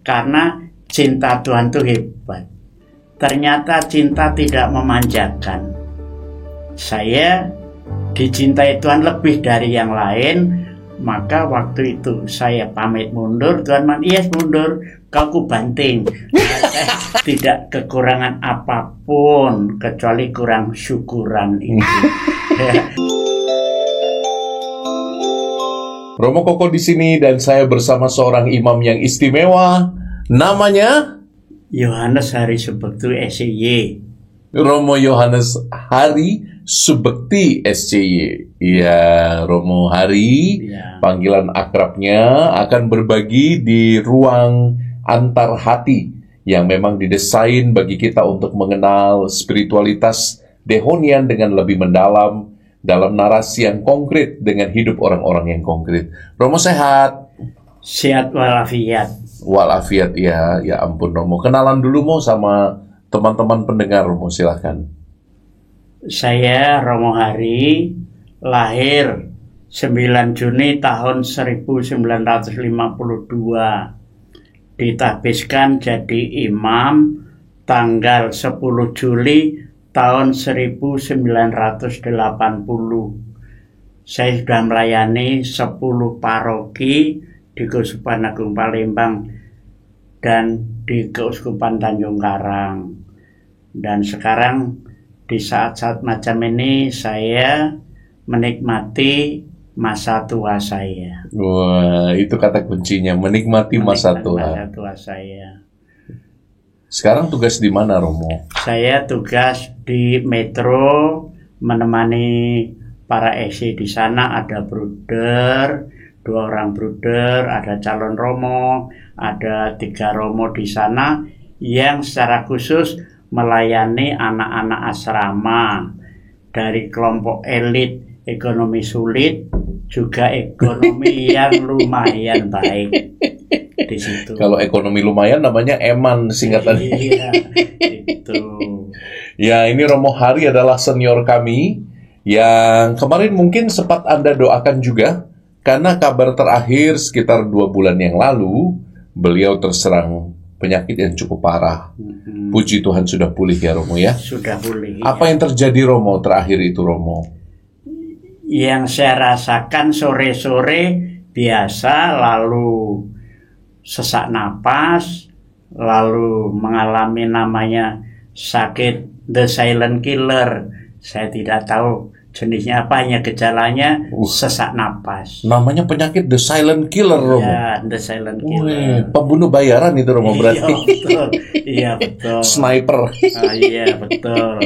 karena cinta Tuhan itu hebat. Ternyata cinta tidak memanjakan. Saya dicintai Tuhan lebih dari yang lain, maka waktu itu saya pamit mundur, Tuhan yes mundur, kau ku banting. Saya tidak kekurangan apapun kecuali kurang syukuran itu. Romo Koko di sini dan saya bersama seorang imam yang istimewa, namanya Yohanes Hari Subekti SCY. Romo Yohanes Hari Subekti SCY. Iya, Romo Hari, panggilan akrabnya, akan berbagi di ruang antar hati yang memang didesain bagi kita untuk mengenal spiritualitas Dehonian dengan lebih mendalam dalam narasi yang konkret dengan hidup orang-orang yang konkret. Romo sehat? Sehat walafiat. Walafiat ya, ya ampun Romo. Kenalan dulu Mo sama teman-teman pendengar Romo, silahkan. Saya Romo Hari, lahir 9 Juni tahun 1952. Ditahbiskan jadi imam tanggal 10 Juli tahun 1980. Saya sudah melayani 10 paroki di Keuskupan Agung Palembang dan di Keuskupan Tanjung Karang. Dan sekarang di saat-saat macam ini saya menikmati masa tua saya. Wah, itu kata kuncinya, menikmati masa tua. Masa tua saya. Sekarang tugas di mana, Romo? Saya tugas di Metro, menemani para SC di sana. Ada bruder, 2 orang bruder, ada calon Romo, ada 3 Romo di sana yang secara khusus melayani anak-anak asrama dari kelompok elit ekonomi sulit, juga ekonomi yang lumayan baik. Di situ. Kalau ekonomi lumayan namanya Eman singkatan. Iya, itu. Ya, ini Romo Hari adalah senior kami yang kemarin mungkin sempat Anda doakan juga, karena kabar terakhir sekitar 2 bulan yang lalu beliau terserang penyakit yang cukup parah. Puji Tuhan sudah pulih ya Romo ya. Sudah pulih. Apa yang terjadi Romo terakhir itu Romo? Yang saya rasakan sore-sore biasa, lalu sesak napas, lalu mengalami namanya sakit the silent killer. Saya tidak tahu jenisnya apa, hanya gejalanya sesak napas. Namanya penyakit the silent killer Romo. Ya, the silent killer. Pembunuh bayaran itu Romo berarti. Iya betul. Iya betul. Sniper. Iya betul.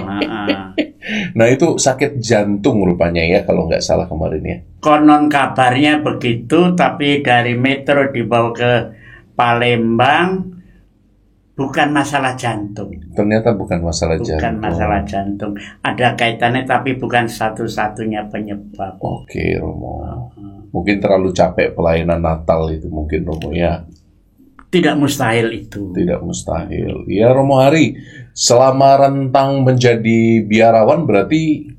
Nah itu sakit jantung rupanya ya, kalau nggak salah kemarin ya. Konon kabarnya begitu, tapi dari Metro dibawa ke Palembang, bukan masalah jantung. Ternyata bukan masalah jantung. Bukan masalah jantung. Ada kaitannya tapi bukan satu-satunya penyebab. Oke Romo. Mungkin terlalu capek pelayanan Natal itu mungkin Romo ya. Tidak mustahil itu. Tidak mustahil. Ya Romo Hari, selama rentang menjadi biarawan berarti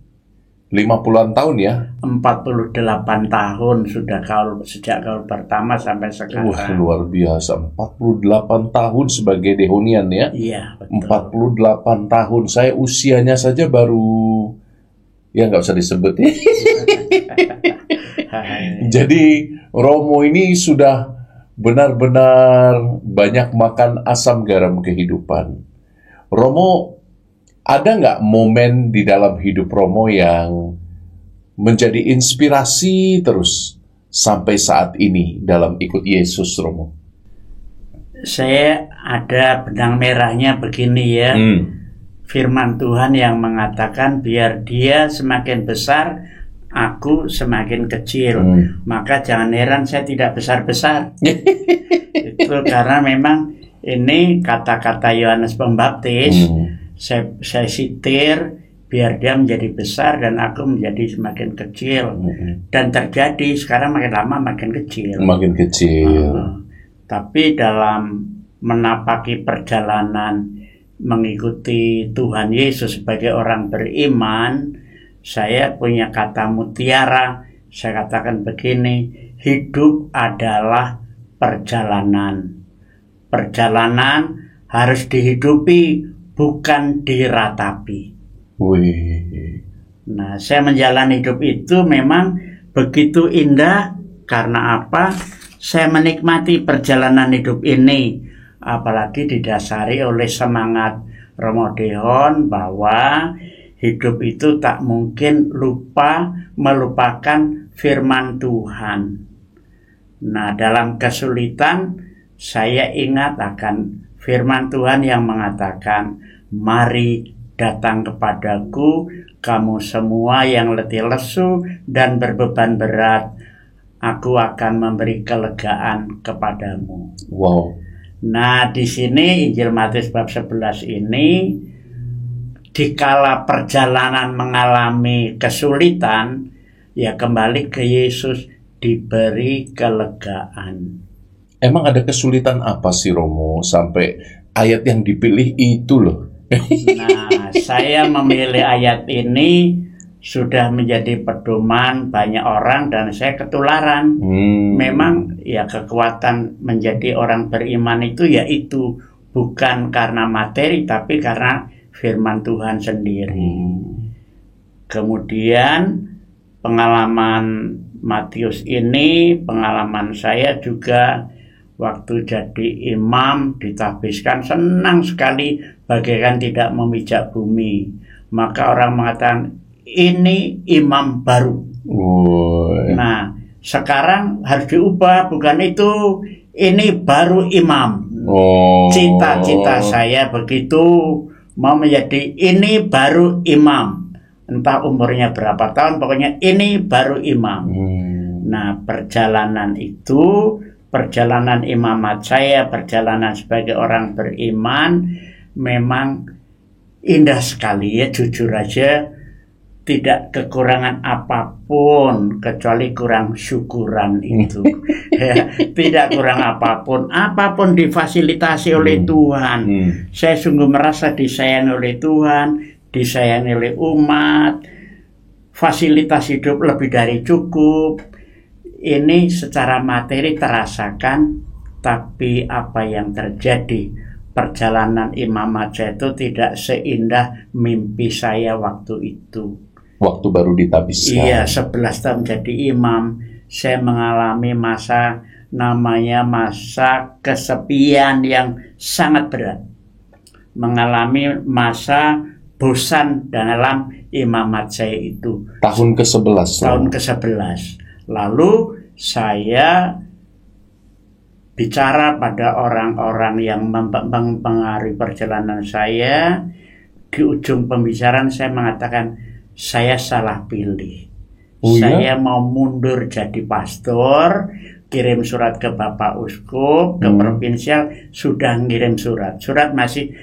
50-an tahun ya? 48 tahun sudah sejak kaul pertama sampai sekarang. Wah, luar biasa. 48 tahun sebagai Dehonian ya? Iya, betul. 48 tahun. Saya usianya saja baru, ya nggak usah disebut. Jadi Romo ini sudah benar-benar banyak makan asam garam kehidupan. Romo, ada nggak momen di dalam hidup Romo yang menjadi inspirasi terus sampai saat ini dalam ikut Yesus, Romo? Saya ada benang merahnya begini ya. Firman Tuhan yang mengatakan biar dia semakin besar, aku semakin kecil. Maka jangan heran saya tidak besar-besar. Itu karena memang ini kata-kata Yohanes Pembaptis. Saya sitir biar dia menjadi besar dan aku menjadi semakin kecil. Dan terjadi sekarang makin lama makin kecil. Makin kecil. Tapi dalam menapaki perjalanan mengikuti Tuhan Yesus sebagai orang beriman, saya punya kata mutiara. Saya katakan begini, hidup adalah perjalanan. Perjalanan harus dihidupi, bukan diratapi. Wih. Nah, saya menjalani hidup itu memang begitu indah. Karena apa? Saya menikmati perjalanan hidup ini, apalagi didasari oleh semangat Romo Dehon bahwa hidup itu tak mungkin melupakan firman Tuhan. Nah, dalam kesulitan saya ingat akan firman Tuhan yang mengatakan, "Mari datang kepadaku, kamu semua yang letih lesu dan berbeban berat, aku akan memberi kelegaan kepadamu." Wow. Nah, di sini Injil Matius bab 11 ini, dikala perjalanan mengalami kesulitan, ya kembali ke Yesus, diberi kelegaan. Emang ada kesulitan apa sih Romo sampai ayat yang dipilih itu loh? Nah, saya memilih ayat ini sudah menjadi pedoman banyak orang dan saya ketularan. Memang ya kekuatan menjadi orang beriman itu yaitu bukan karena materi tapi karena firman Tuhan sendiri. Kemudian pengalaman Matius ini, pengalaman saya juga waktu jadi imam ditahbiskan, senang sekali bagaikan tidak memijak bumi. Maka orang mengatakan ini imam baru. Nah, sekarang harus diubah, bukan itu, ini baru imam. Cita-cita saya begitu, mau menjadi ini baru imam. Entah umurnya berapa tahun, pokoknya ini baru imam. Nah, perjalanan itu, perjalanan imamat saya, perjalanan sebagai orang beriman, memang indah sekali ya, jujur aja. Tidak kekurangan apapun, kecuali kurang syukuran itu. Ya, tidak kurang apapun, apapun difasilitasi oleh Tuhan. Saya sungguh merasa disayangi oleh Tuhan, disayangi oleh umat, fasilitas hidup lebih dari cukup. Ini secara materi terasakan, tapi apa yang terjadi, perjalanan imamat saya itu tidak seindah mimpi saya waktu itu. Waktu baru ditabiskan. Iya, 11 tahun jadi imam, saya mengalami masa namanya masa kesepian yang sangat berat. Mengalami masa bosan dalam imamat saya itu. Tahun ke-11. Tahun ke-11. Lalu saya bicara pada orang-orang yang mempengaruhi perjalanan saya. Di ujung pembicaraan saya mengatakan, saya salah pilih. Saya mau mundur jadi pastor, kirim surat ke Bapak Uskup, ke provinsial, sudah ngirim surat. Surat masih.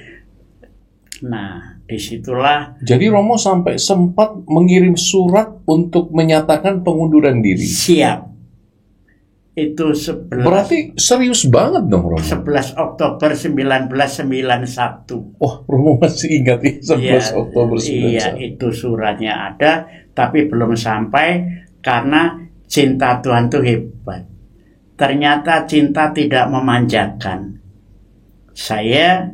Nah, disitulah. Jadi Romo sampai sempat mengirim surat untuk menyatakan pengunduran diri. Siap. Itu 11. Berarti serius banget dong Romo. 11 Oktober 1991. Oh, Romo masih ingat ya 11 Oktober 1991. Iya, itu suratnya ada, tapi belum sampai karena cinta Tuhan itu hebat. Ternyata cinta tidak memanjakan. Saya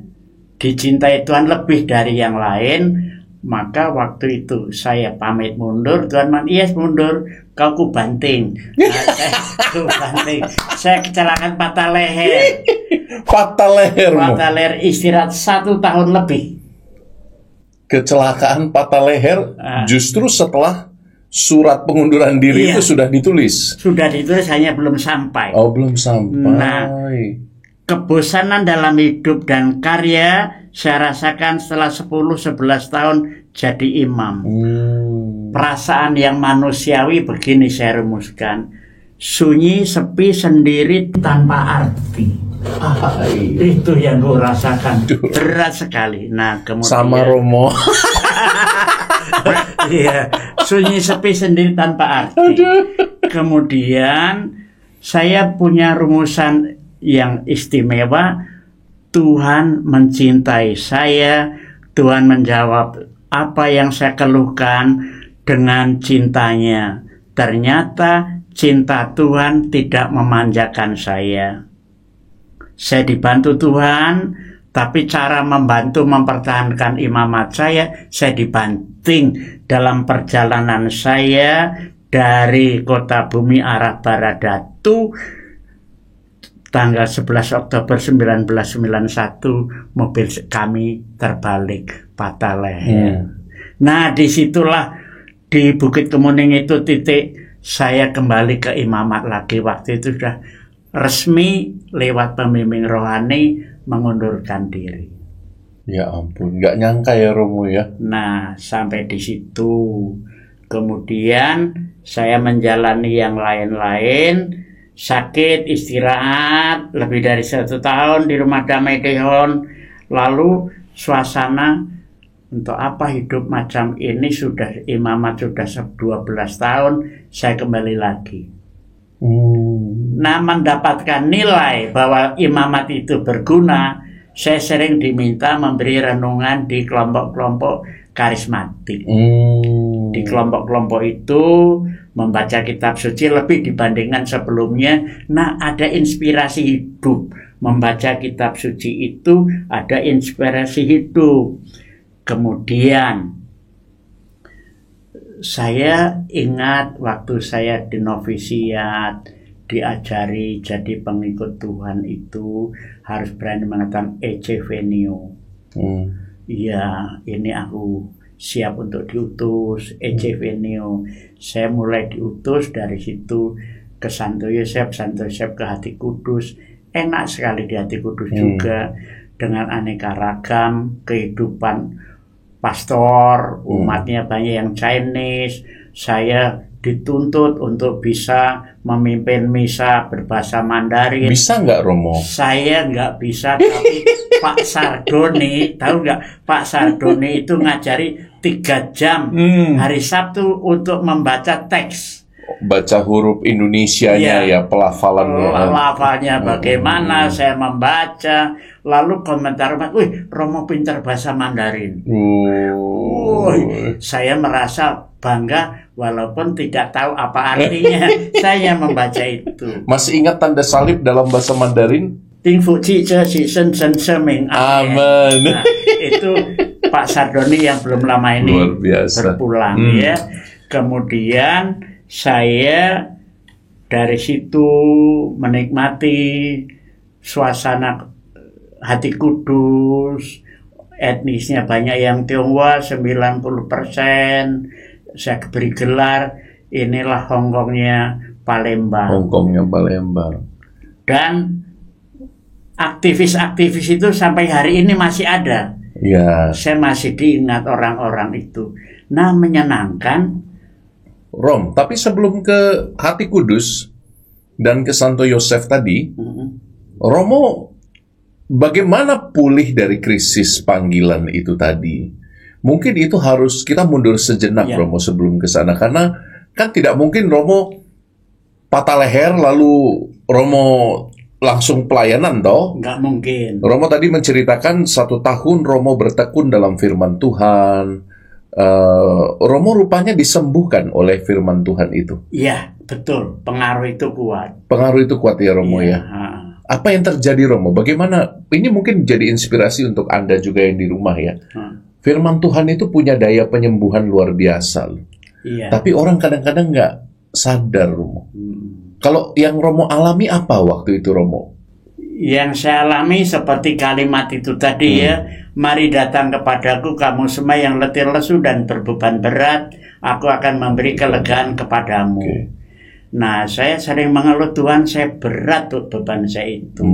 dicintai Tuhan lebih dari yang lain. Maka waktu itu saya pamit mundur, Tuhan yes mundur, kau ku banting. Saya kecelakaan patah leher. Patah leher istirahat 1 tahun lebih. Kecelakaan patah leher justru setelah surat pengunduran diri itu sudah ditulis. Sudah ditulis, hanya belum sampai. Oh, belum sampai. Nah, kebosanan dalam hidup dan karya saya rasakan setelah 10-11 tahun jadi imam. Perasaan yang manusiawi begini saya rumuskan. Sunyi, sepi, sendiri, tanpa arti. Itu yang gue rasakan. Berat sekali. Nah, kemudian sama Romo. Iya, sunyi, sepi, sendiri, tanpa arti. Kemudian saya punya rumusan yang istimewa. Tuhan mencintai saya, Tuhan menjawab apa yang saya keluhkan dengan cintanya. Ternyata cinta Tuhan tidak memanjakan saya. saya dibantu Tuhan, tapi cara membantu mempertahankan imamat saya dibanting dalam perjalanan saya dari Kota Bumi arah Barat Datu tanggal 11 Oktober 1991 mobil kami terbalik patah leher. Nah, disitulah di Bukit Kemuning itu titik saya kembali ke imamat lagi. Waktu itu sudah resmi lewat pembimbing rohani mengundurkan diri. Ya ampun, nggak nyangka ya Romo ya. Nah, sampai di situ. Kemudian saya menjalani yang lain-lain, sakit, istirahat, lebih dari 1 tahun di Rumah Damai Dehon. Lalu suasana, untuk apa hidup macam ini, sudah imamat sudah 12 tahun, saya kembali lagi. Nah, mendapatkan nilai bahwa imamat itu berguna, saya sering diminta memberi renungan di kelompok-kelompok karismatik. Di kelompok-kelompok itu membaca kitab suci lebih dibandingkan sebelumnya. Nah, ada inspirasi hidup. Membaca kitab suci itu ada inspirasi hidup. Kemudian saya ingat waktu saya di novisiat, diajari jadi pengikut Tuhan itu harus berani mengatakan ecce venio. Iya, ini aku siap untuk diutus, ecce venio. Saya mulai diutus dari situ ke Santo Yosef ke Hati Kudus. Enak sekali di Hati Kudus juga, dengan aneka ragam kehidupan pastor, umatnya banyak yang Chinese. Saya dituntut untuk bisa memimpin misa berbahasa Mandarin. Bisa nggak Romo? Saya nggak bisa, tapi Pak Sardoni, tahu nggak? Pak Sardoni itu ngajari 3 jam hari Sabtu untuk membaca teks. Baca huruf Indonesianya ya, pelafalannya. Pelafalannya bagaimana, saya membaca. Lalu komentar, wih, Romo pintar bahasa Mandarin. Saya merasa bangga walaupun tidak tahu apa artinya. Saya membaca itu. Masih ingat tanda salib dalam bahasa Mandarin? Ting fu ci ce si sen sen seming. Amen. Nah, itu Pak Sardoni yang belum lama ini luar biasa berpulang ya. Kemudian saya dari situ menikmati suasana Hati Kudus, etnisnya banyak yang Tionghoa 90%. Saya beri gelar inilah Hongkongnya Palembang. Hongkongnya Palembang. Dan aktivis-aktivis itu sampai hari ini masih ada. Ya. Saya masih diingat orang-orang itu. Nah, menyenangkan. Rom, tapi sebelum ke Hati Kudus dan ke Santo Yosef tadi, Romo bagaimana pulih dari krisis panggilan itu tadi? Mungkin itu harus kita mundur sejenak, Romo, sebelum ke sana. Karena kan tidak mungkin Romo patah leher lalu Romo langsung pelayanan, toh? Nggak mungkin. Romo tadi menceritakan 1 tahun Romo bertekun dalam firman Tuhan. Romo rupanya disembuhkan oleh firman Tuhan itu. Iya, betul. Pengaruh itu kuat. Pengaruh itu kuat ya, Romo ya. Apa yang terjadi, Romo? Bagaimana? Ini mungkin jadi inspirasi untuk Anda juga yang di rumah ya. Firman Tuhan itu punya daya penyembuhan luar biasa. Iya. Tapi orang kadang-kadang nggak sadar, Romo. Kalau yang Romo alami apa waktu itu, Romo? Yang saya alami seperti kalimat itu tadi ya. Mari datang kepadaku kamu semua yang letih lesu dan berbeban berat, aku akan memberi kelegaan kepadamu. Nah, saya sering mengeluh, Tuhan, saya berat tuh beban saya itu.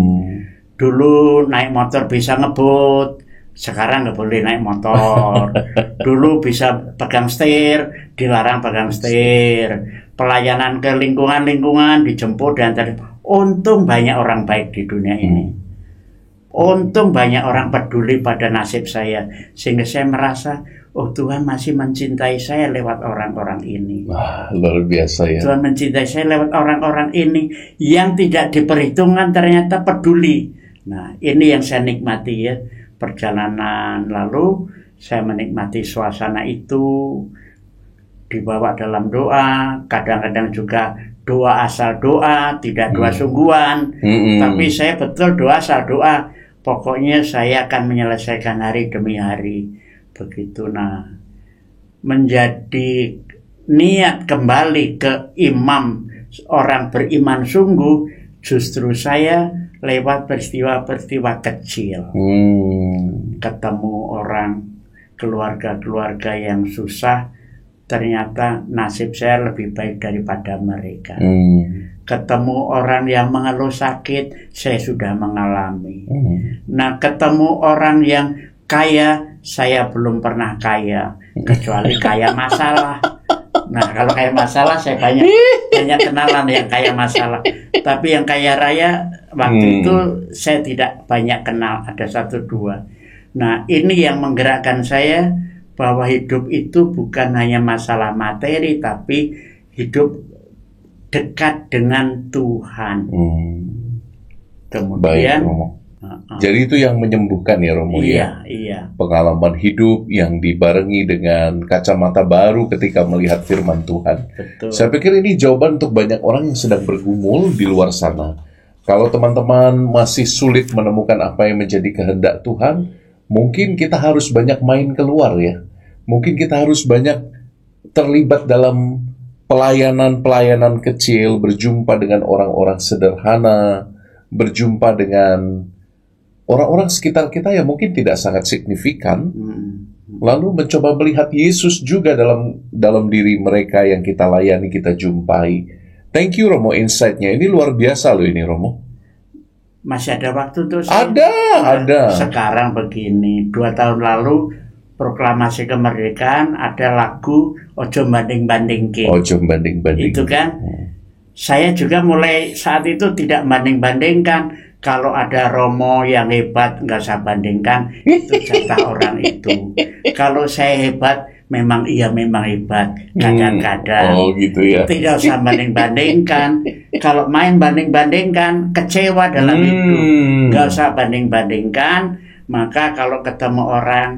Dulu naik motor bisa ngebut, sekarang nggak boleh naik motor. Dulu bisa pegang setir, dilarang pegang setir. Pelayanan ke lingkungan-lingkungan, dijemput dan untung banyak orang baik di dunia ini. Untung banyak orang peduli pada nasib saya. Sehingga saya merasa, oh Tuhan masih mencintai saya lewat orang-orang ini. Wah, luar biasa ya. Tuhan mencintai saya lewat orang-orang ini yang tidak diperhitungkan ternyata peduli. Nah, ini yang saya nikmati ya. Perjalanan lalu saya menikmati suasana itu, dibawa dalam doa, kadang-kadang juga doa asal doa, tidak doa sungguhan. Tapi saya betul doa asal doa. Pokoknya saya akan menyelesaikan hari demi hari. Begitu. Nah, menjadi niat kembali ke imam, orang beriman sungguh, justru saya lewat peristiwa-peristiwa kecil. Ketemu orang, keluarga-keluarga yang susah, ternyata nasib saya lebih baik daripada mereka. Ketemu orang yang mengeluh sakit, saya sudah mengalami. Nah, ketemu orang yang kaya, saya belum pernah kaya, kecuali kaya masalah. Nah, kalau kaya masalah, saya banyak kenalan yang kaya masalah. Tapi yang kaya raya, waktu itu saya tidak banyak kenal, ada 1-2. Nah, ini yang menggerakkan saya, bahwa hidup itu bukan hanya masalah materi, tapi hidup dekat dengan Tuhan. Baik, Kemudian, Romo. Jadi itu yang menyembuhkan ya, Romo, ya? Iya. Pengalaman hidup yang dibarengi dengan kacamata baru ketika melihat firman Tuhan. Betul. Saya pikir ini jawaban untuk banyak orang yang sedang bergumul di luar sana. Kalau teman-teman masih sulit menemukan apa yang menjadi kehendak Tuhan, mungkin kita harus banyak main keluar ya. Mungkin kita harus banyak terlibat dalam pelayanan-pelayanan kecil, berjumpa dengan orang-orang sederhana, berjumpa dengan orang-orang sekitar kita yang mungkin tidak sangat signifikan, lalu mencoba melihat Yesus juga dalam diri mereka yang kita layani, kita jumpai. Thank you, Romo, insight-nya. Ini luar biasa loh ini, Romo. Masih ada waktu tuh? Ada. Sekarang begini, 2 tahun lalu proklamasi kemerdekaan ada lagu Ojo Banding-Bandingke. Ojo Banding-Banding. Itu kan, saya juga mulai saat itu tidak banding-bandingkan. Kalau ada Romo yang hebat, nggak usah bandingkan, itu jatah orang itu. Kalau saya hebat, memang hebat. Kadang-kadang gitu ya. tidak usah banding-bandingkan. Kalau main banding-bandingkan, kecewa dalam hidup. Nggak usah banding-bandingkan. Maka kalau ketemu orang,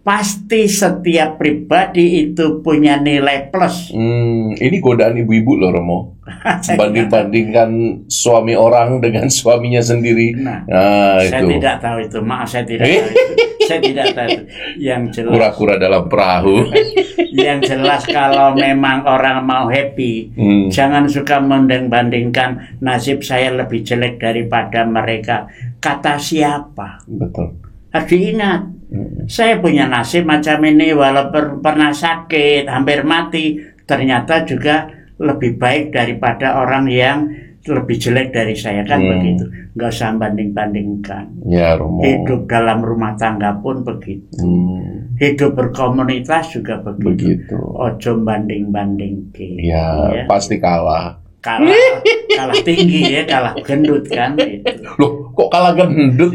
pasti setiap pribadi itu punya nilai plus. Ini godaan ibu-ibu loh, Romo. Banding-bandingkan suami orang dengan suaminya sendiri. Saya itu. tidak tahu itu. Maaf, saya tidak tahu itu. Saya tidak tahu itu. Yang jelas, kura-kura dalam perahu. Yang jelas kalau memang orang mau happy, jangan suka membandingkan nasib saya lebih jelek daripada mereka. Kata siapa? Betul. Harus diingat, saya punya nasib macam ini, walaupun pernah sakit, hampir mati, ternyata juga lebih baik daripada orang yang lebih jelek dari saya, kan begitu. Nggak usah banding-bandingkan. Ya, Romo. Hidup dalam rumah tangga pun begitu. Hidup berkomunitas juga begitu. Ojo banding-bandingke. Ya, pasti kalah. Kalah tinggi ya, kalah gendut kan. Gitu. Loh, kok kalah gendut?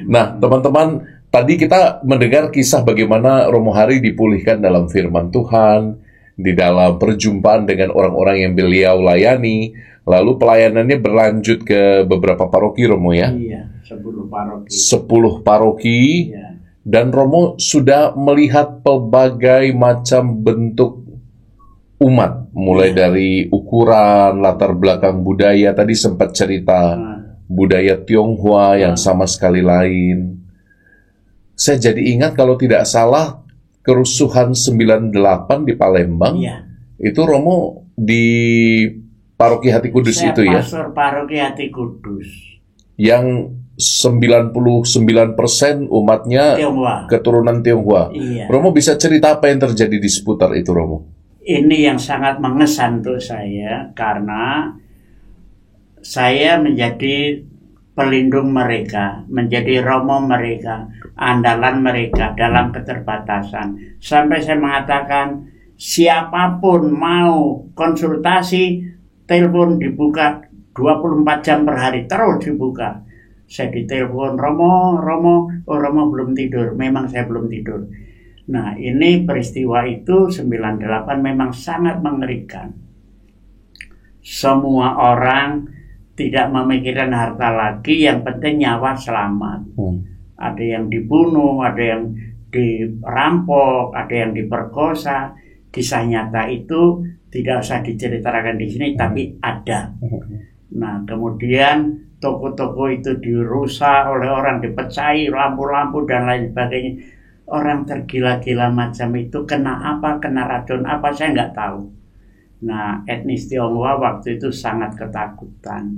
Nah, teman-teman, tadi kita mendengar kisah bagaimana Romo Hari dipulihkan dalam firman Tuhan, di dalam perjumpaan dengan orang-orang yang beliau layani, lalu pelayanannya berlanjut ke beberapa paroki, Romo ya? Iya, 10 paroki. 10 paroki, iya. Dan Romo sudah melihat pelbagai macam bentuk umat, mulai dari ukuran, latar belakang budaya, tadi sempat cerita budaya Tionghoa yang sama sekali lain. Saya jadi ingat kalau tidak salah kerusuhan 98 di Palembang, itu Romo di Paroki Hati Kudus itu ya? Pastor Paroki Hati Kudus. Yang 99% umatnya Tionghoa. Keturunan Tionghoa. Iya. Romo bisa cerita apa yang terjadi di seputar itu, Romo? Ini yang sangat mengesan untuk saya, karena saya menjadi pelindung mereka, menjadi romo mereka, andalan mereka dalam keterbatasan. Sampai saya mengatakan, siapapun mau konsultasi, telepon dibuka 24 jam per hari, terus dibuka. Saya ditelepon, Romo belum tidur. Memang saya belum tidur. Nah, ini peristiwa itu 98 memang sangat mengerikan. Semua orang tidak memikirkan harta lagi, yang penting nyawa selamat. Ada yang dibunuh, ada yang dirampok, ada yang diperkosa. Kisah nyata itu tidak usah diceritakan di sini, tapi ada. Nah, kemudian toko-toko itu dirusak oleh orang, dipecahi lampu-lampu dan lain sebagainya. Orang tergila-gila macam itu kena apa, kena racun apa, saya nggak tahu. Nah, etnis Tionghoa waktu itu sangat ketakutan.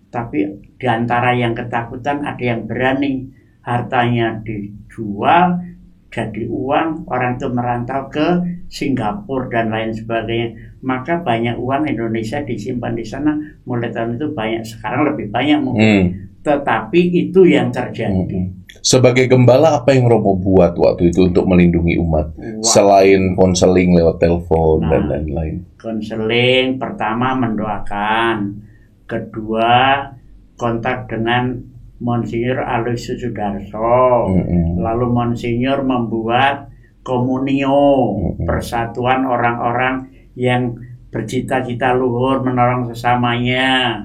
Tapi di antara yang ketakutan ada yang berani hartanya dijual jadi uang, orang itu merantau ke Singapura dan lain sebagainya. Maka banyak uang Indonesia disimpan di sana. Mulai tahun itu banyak, sekarang lebih banyak mungkin. Tetapi itu yang terjadi. Sebagai gembala, apa yang Romo buat waktu itu untuk melindungi umat? Selain konseling lewat telepon dan lain-lain. Konseling pertama mendoakan, kedua kontak dengan Monsinyur Aloysius Sudarso, lalu Monsinyur membuat komunio, persatuan orang-orang yang bercita-cita luhur menolong sesamanya,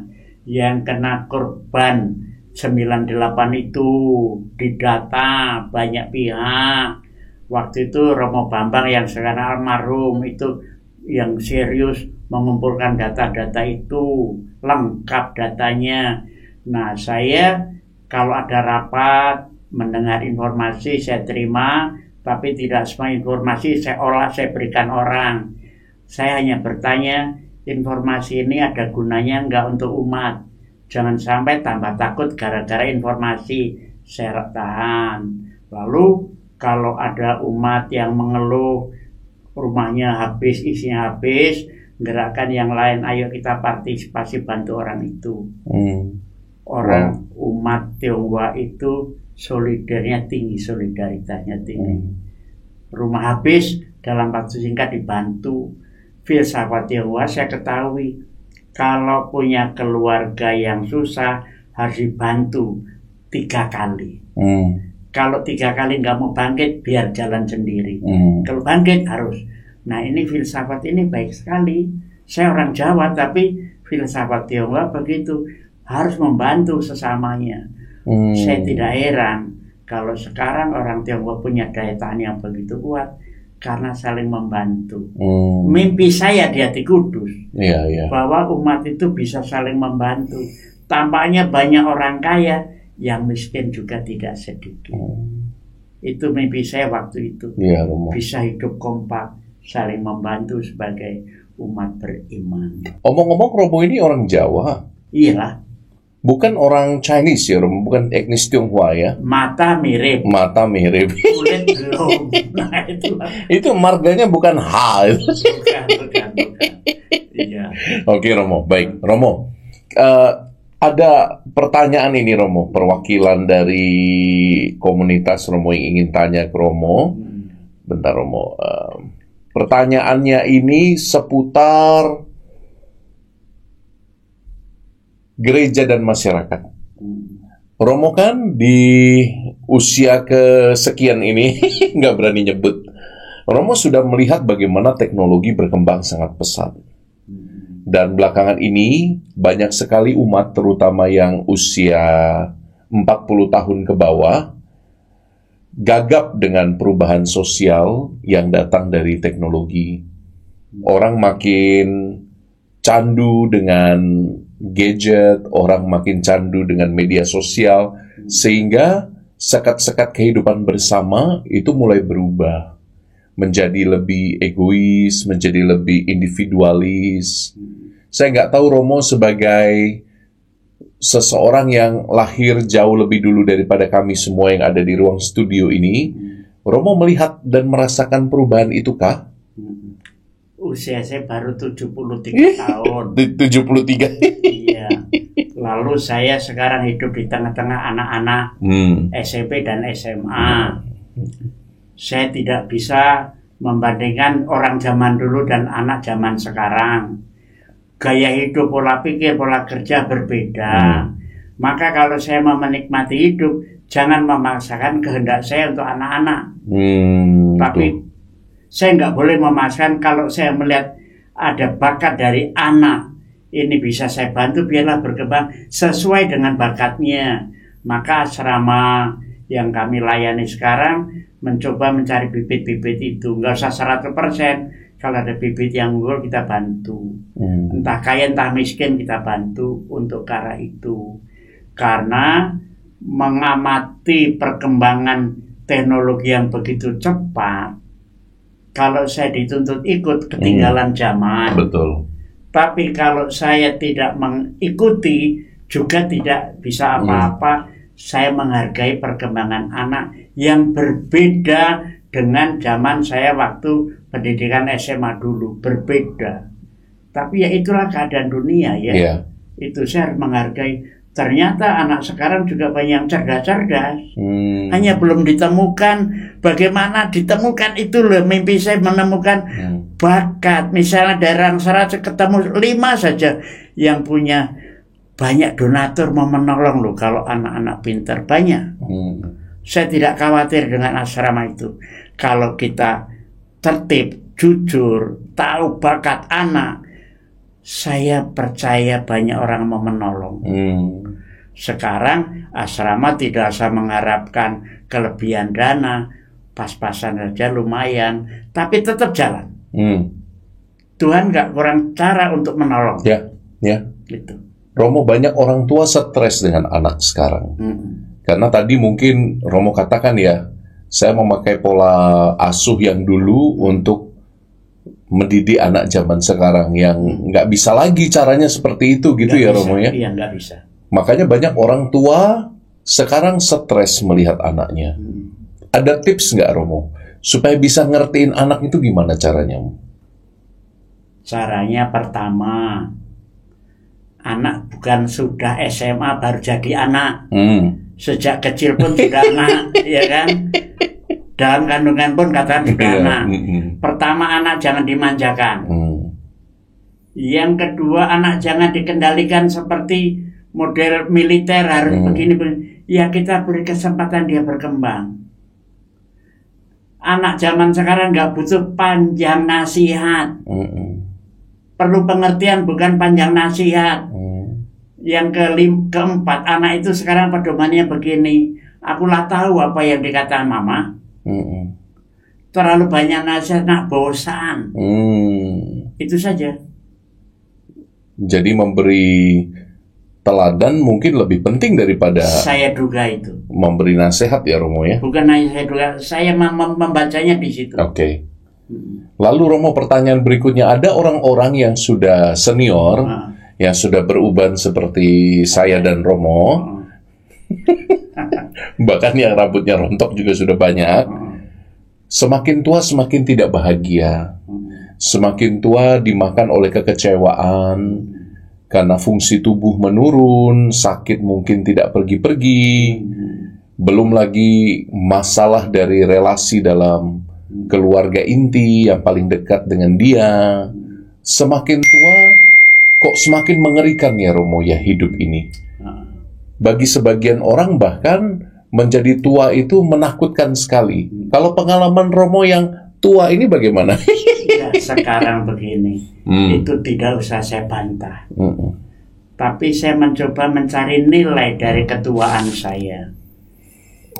yang kena korban 98 itu didata banyak pihak. Waktu itu Romo Bambang yang sekarang almarhum itu yang serius mengumpulkan data-data itu, lengkap datanya. Nah, saya kalau ada rapat, mendengar informasi saya terima, tapi tidak semua informasi saya olah, saya berikan orang. Saya hanya bertanya, informasi ini ada gunanya enggak untuk umat? Jangan sampai tambah takut gara-gara informasi, saya tahan. Lalu kalau ada umat yang mengeluh rumahnya habis, isinya habis, gerakan yang lain, ayo kita partisipasi bantu orang itu. Orang umat Tionghoa itu solidarnya tinggi, solidaritasnya tinggi. Rumah habis dalam waktu singkat dibantu. Filsafat Tionghoa saya ketahui, kalau punya keluarga yang susah harus dibantu 3 kali. Kalau 3 kali nggak mau bangkit, biar jalan sendiri. Kalau bangkit harus. Nah, ini filsafat ini baik sekali. Saya orang Jawa, tapi filsafat Tionghoa begitu, harus membantu sesamanya. Saya tidak heran kalau sekarang orang Tionghoa punya daya tahan yang begitu kuat karena saling membantu. Mimpi saya di hati kudus bahwa umat itu bisa saling membantu. Tampaknya banyak orang kaya, yang miskin juga tidak sedikit. Itu mimpi saya waktu itu. Bisa hidup kompak, saling membantu sebagai umat beriman. Omong-omong, Romo ini orang Jawa. Iyalah. Bukan orang Chinese ya, Romo, bukan etnis Tionghoa ya. Mata mirip. Kulit belum. Nah, itu marganya bukan H. Bukan. Iya. Oke, Romo. Baik, Romo. Ada pertanyaan ini, Romo, perwakilan dari komunitas Romo yang ingin tanya ke Romo. Bentar, Romo. Pertanyaannya ini seputar gereja dan masyarakat. Romo kan di usia kesekian ini nggak berani nyebut. Romo sudah melihat bagaimana teknologi berkembang sangat pesat. Dan belakangan ini banyak sekali umat, terutama yang usia 40 tahun ke bawah, gagap dengan perubahan sosial yang datang dari teknologi. Orang makin candu dengan gadget, orang makin candu dengan media sosial, sehingga sekat-sekat kehidupan bersama itu mulai berubah menjadi lebih egois, menjadi lebih individualis. Saya nggak tahu Romo sebagai seseorang yang lahir jauh lebih dulu daripada kami semua yang ada di ruang studio ini, Romo melihat dan merasakan perubahan itu kah? Usia saya baru 73 tahun. 73? Iya. Lalu saya sekarang hidup di tengah-tengah anak-anak SMP dan SMA. Saya tidak bisa membandingkan orang zaman dulu dan anak zaman sekarang. Gaya hidup, pola pikir, pola kerja berbeda. Maka kalau saya mau menikmati hidup, jangan memaksakan kehendak saya untuk anak-anak. Tapi saya nggak boleh memaksakan. Kalau saya melihat ada bakat dari anak, ini bisa saya bantu, biarlah berkembang sesuai dengan bakatnya. Maka asrama yang kami layani sekarang mencoba mencari bibit-bibit itu. Nggak usah 100%, Kalau ada bibit yang unggul kita bantu. Entah kaya entah miskin kita bantu untuk ke arah itu. Karena mengamati perkembangan teknologi yang begitu cepat, kalau saya dituntut ikut ketinggalan zaman. Betul. Tapi kalau saya tidak mengikuti juga tidak bisa apa-apa. Saya menghargai perkembangan anak yang berbeda dengan zaman saya waktu pendidikan SMA dulu, berbeda. Tapi ya itulah keadaan dunia ya. Yeah. Itu saya harus menghargai. Ternyata anak sekarang juga banyak yang cerdas-cerdas. Hanya belum ditemukan. Bagaimana ditemukan itu loh, mimpi saya menemukan bakat. Misalnya dari Angsara ketemu 5 saja yang punya banyak donatur mau menolong loh kalau anak-anak pintar banyak. Saya tidak khawatir dengan asrama itu. Kalau kita tertib, jujur, tahu bakat anak, saya percaya banyak orang mau menolong. Sekarang asrama tidak usah mengharapkan kelebihan dana, pas-pasan saja lumayan, tapi tetap jalan. Tuhan nggak kurang cara untuk menolong. Ya. Gitu. Romo, banyak orang tua stres dengan anak sekarang. Karena tadi mungkin Romo katakan ya, saya memakai pola asuh yang dulu untuk mendidik anak zaman sekarang yang nggak bisa lagi caranya seperti itu gitu ya Romo ya. Iya, nggak bisa. Makanya banyak orang tua sekarang stres melihat anaknya. Ada tips nggak Romo supaya bisa ngertiin anak itu gimana caranya? Caranya pertama, anak bukan sudah SMA baru jadi anak. Sejak kecil pun sudah anak, ya kan? Dalam kandungan pun katakan sudah anak. Pertama, anak jangan dimanjakan. Yang kedua, anak jangan dikendalikan seperti model militer harus begini. Ya kita beri kesempatan dia berkembang. Anak zaman sekarang nggak butuh panjang nasihat. Perlu pengertian bukan panjang nasihat. Yang keempat, anak itu sekarang pedomannya begini. Akulah tahu apa yang dikatakan mama. Terlalu banyak nasihat, nak bosan. Itu saja. Jadi memberi teladan mungkin lebih penting daripada saya duga itu. Memberi nasihat ya Romo ya. Bukan hanya saya duga, saya membacanya di situ. Oke. Lalu Romo, pertanyaan berikutnya, ada orang-orang yang sudah senior, yang sudah beruban seperti saya dan Romo, bahkan yang rambutnya rontok juga sudah banyak. Semakin tua semakin tidak bahagia, semakin tua dimakan oleh kekecewaan, karena fungsi tubuh menurun, sakit mungkin tidak pergi-pergi, belum lagi masalah dari relasi dalam keluarga inti yang paling dekat dengan dia. Semakin tua, kok semakin mengerikan ya Romo ya hidup ini. Bagi sebagian orang bahkan menjadi tua itu menakutkan sekali. Kalau pengalaman Romo yang tua ini bagaimana? Ya, sekarang begini, itu tidak usah saya bantah. Tapi saya mencoba mencari nilai dari ketuaan saya.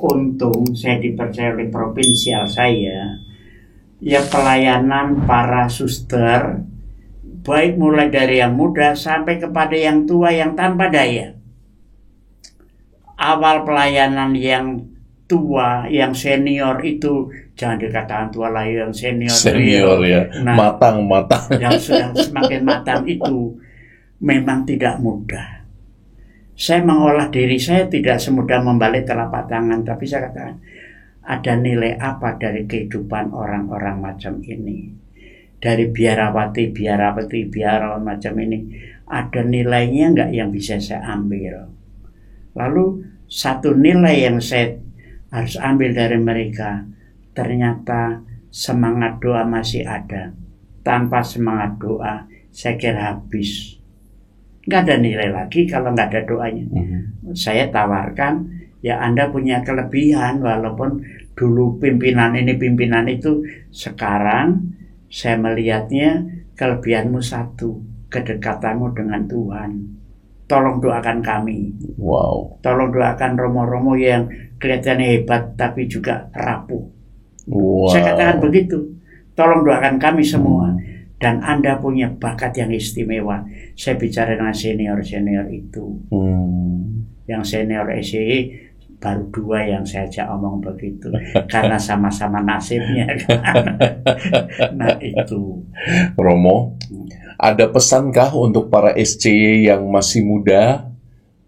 Untung saya dipercaya oleh provinsial saya, ya pelayanan para suster, baik mulai dari yang muda sampai kepada yang tua yang tanpa daya. Awal pelayanan yang tua, yang senior itu, jangan dikatakan tua lah, yang senior ya, matang. Yang sudah semakin matang itu memang tidak mudah. Saya mengolah diri saya tidak semudah membalik telapak tangan, tapi saya katakan ada nilai apa dari kehidupan orang-orang macam ini, dari biarawati macam ini, ada nilainya nggak yang bisa saya ambil? Lalu satu nilai yang saya harus ambil dari mereka, ternyata semangat doa masih ada. Tanpa semangat doa, saya kira habis. Nggak ada nilai lagi kalau nggak ada doanya. Saya tawarkan, ya Anda punya kelebihan, walaupun dulu pimpinan ini, pimpinan itu, sekarang saya melihatnya kelebihanmu satu, kedekatanmu dengan Tuhan. Tolong doakan kami. Wow. Tolong doakan romo-romo yang kelihatannya hebat tapi juga rapuh. Wow. Saya katakan begitu. Tolong doakan kami semua. Dan Anda punya bakat yang istimewa. Saya bicara dengan senior-senior itu. Yang senior SCY baru 2 yang saya ajak omong begitu. Karena sama-sama nasibnya. Nah itu. Romo, ada pesankah untuk para SCY yang masih muda,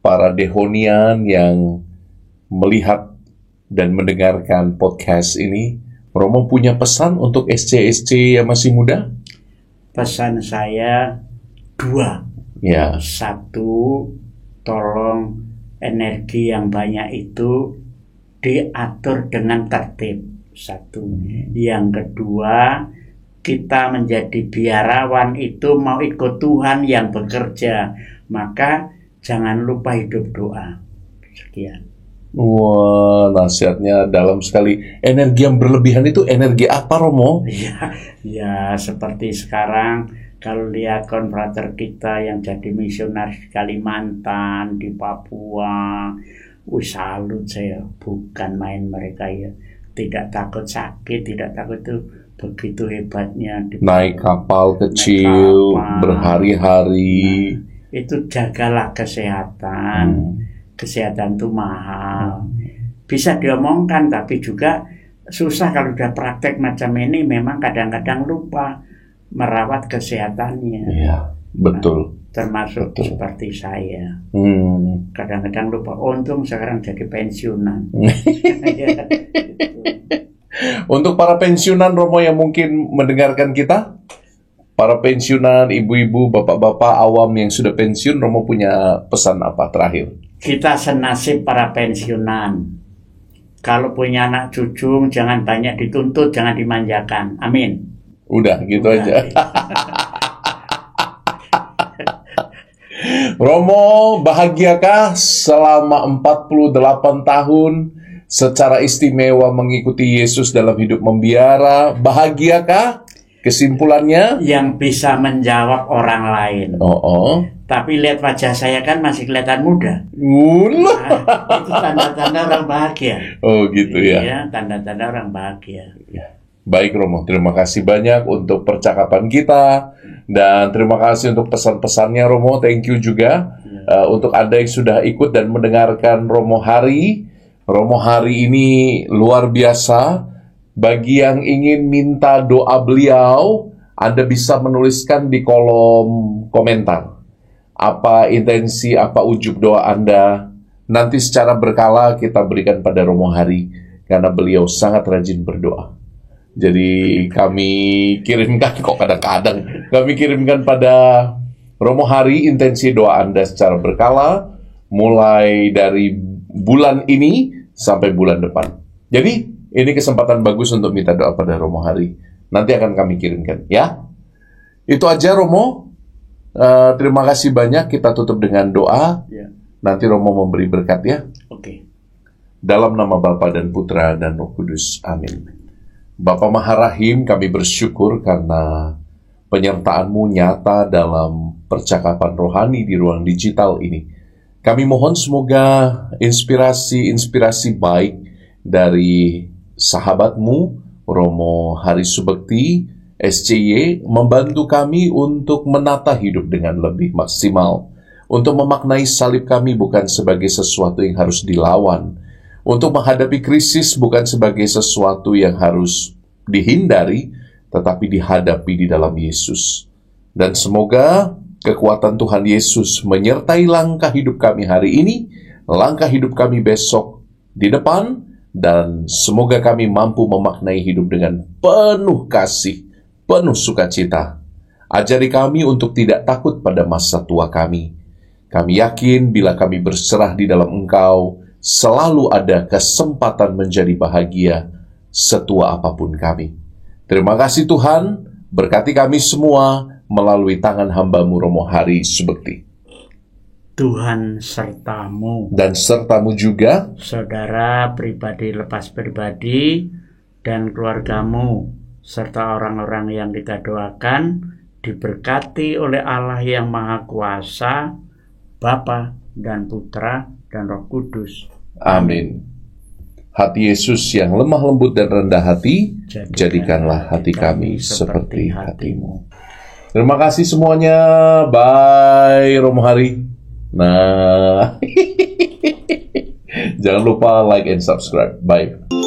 para dehonian yang melihat dan mendengarkan podcast ini? Romo punya pesan untuk SCY yang masih muda? Pesan saya 2. Ya. 1, tolong energi yang banyak itu diatur dengan tertib. 1. Yang kedua, kita menjadi biarawan itu mau ikut Tuhan yang bekerja. Maka jangan lupa hidup doa. Sekian. Wah, nasihatnya dalam sekali. Energi yang berlebihan itu energi apa, Romo? Ya seperti sekarang kalau lihat konfrater kita yang jadi misionaris di Kalimantan, di Papua, salut saya. Bukan main mereka ya. Tidak takut sakit, tidak takut itu. Begitu hebatnya. Naik kapal kecil, berhari-hari. Itu jagalah kesehatan. Kesehatan itu mahal. Bisa diomongkan, tapi juga susah kalau udah praktek macam ini. Memang kadang-kadang lupa merawat kesehatannya. Iya, betul. Termasuk seperti saya. Kadang-kadang lupa. Untung sekarang jadi pensiunan. Ya, gitu. Untuk para pensiunan, Romo, yang mungkin mendengarkan kita, para pensiunan, ibu-ibu, bapak-bapak awam yang sudah pensiun, Romo punya pesan apa terakhir? Kita senasib para pensiunan. Kalau punya anak cucu, jangan banyak dituntut, jangan dimanjakan. Amin. Udah, gitu aja. Romo, bahagiakah selama 48 tahun secara istimewa mengikuti Yesus dalam hidup membiara? Bahagiakah? Kesimpulannya? Yang bisa menjawab orang lain. Tapi lihat wajah saya kan masih kelihatan muda. Itu tanda-tanda orang bahagia. Oh gitu ya. Iya, tanda-tanda orang bahagia. Baik Romo, terima kasih banyak untuk percakapan kita. Dan terima kasih untuk pesan-pesannya Romo. Thank you juga untuk Anda yang sudah ikut dan mendengarkan Romo Hari. Romo Hari ini luar biasa. Bagi yang ingin minta doa beliau, Anda bisa menuliskan di kolom komentar. Apa intensi, apa ujub doa Anda. Nanti secara berkala kita berikan pada Romo Hari. Karena beliau sangat rajin berdoa. Jadi kami kirimkan, kok kadang-kadang, kami kirimkan pada Romo Hari intensi doa Anda secara berkala. Mulai dari bulan ini sampai bulan depan. Jadi, ini kesempatan bagus untuk minta doa pada Romo Hari. Nanti akan kami kirimkan, ya. Itu aja Romo. Terima kasih banyak. Kita tutup dengan doa. Ya. Nanti Romo memberi berkat ya. Oke. Dalam nama Bapa dan Putra dan Roh Kudus. Amin. Bapa Maha Rahim, kami bersyukur karena penyertaan-Mu nyata dalam percakapan rohani di ruang digital ini. Kami mohon semoga inspirasi baik dari sahabat-Mu, Romo Hari Subekti, SCY, membantu kami untuk menata hidup dengan lebih maksimal. Untuk memaknai salib kami bukan sebagai sesuatu yang harus dilawan. Untuk menghadapi krisis bukan sebagai sesuatu yang harus dihindari, tetapi dihadapi di dalam Yesus. Dan semoga kekuatan Tuhan Yesus menyertai langkah hidup kami hari ini, langkah hidup kami besok di depan, dan semoga kami mampu memaknai hidup dengan penuh kasih, penuh sukacita. Ajari kami untuk tidak takut pada masa tua kami. Kami yakin bila kami berserah di dalam Engkau, selalu ada kesempatan menjadi bahagia setua apapun kami. Terima kasih Tuhan, berkati kami semua melalui tangan hamba-Mu Romo Hari Subekti. Tuhan sertamu. Dan sertamu juga, saudara pribadi lepas pribadi, dan keluargamu, serta orang-orang yang kita doakan, diberkati oleh Allah yang Maha Kuasa, Bapa dan Putra dan Roh Kudus. Amin. hati Yesus yang lemah lembut dan rendah hati, jadikanlah hati kami seperti hatimu. Terima kasih semuanya. Bye, Romo Hari. Nah, jangan lupa like and subscribe. Bye.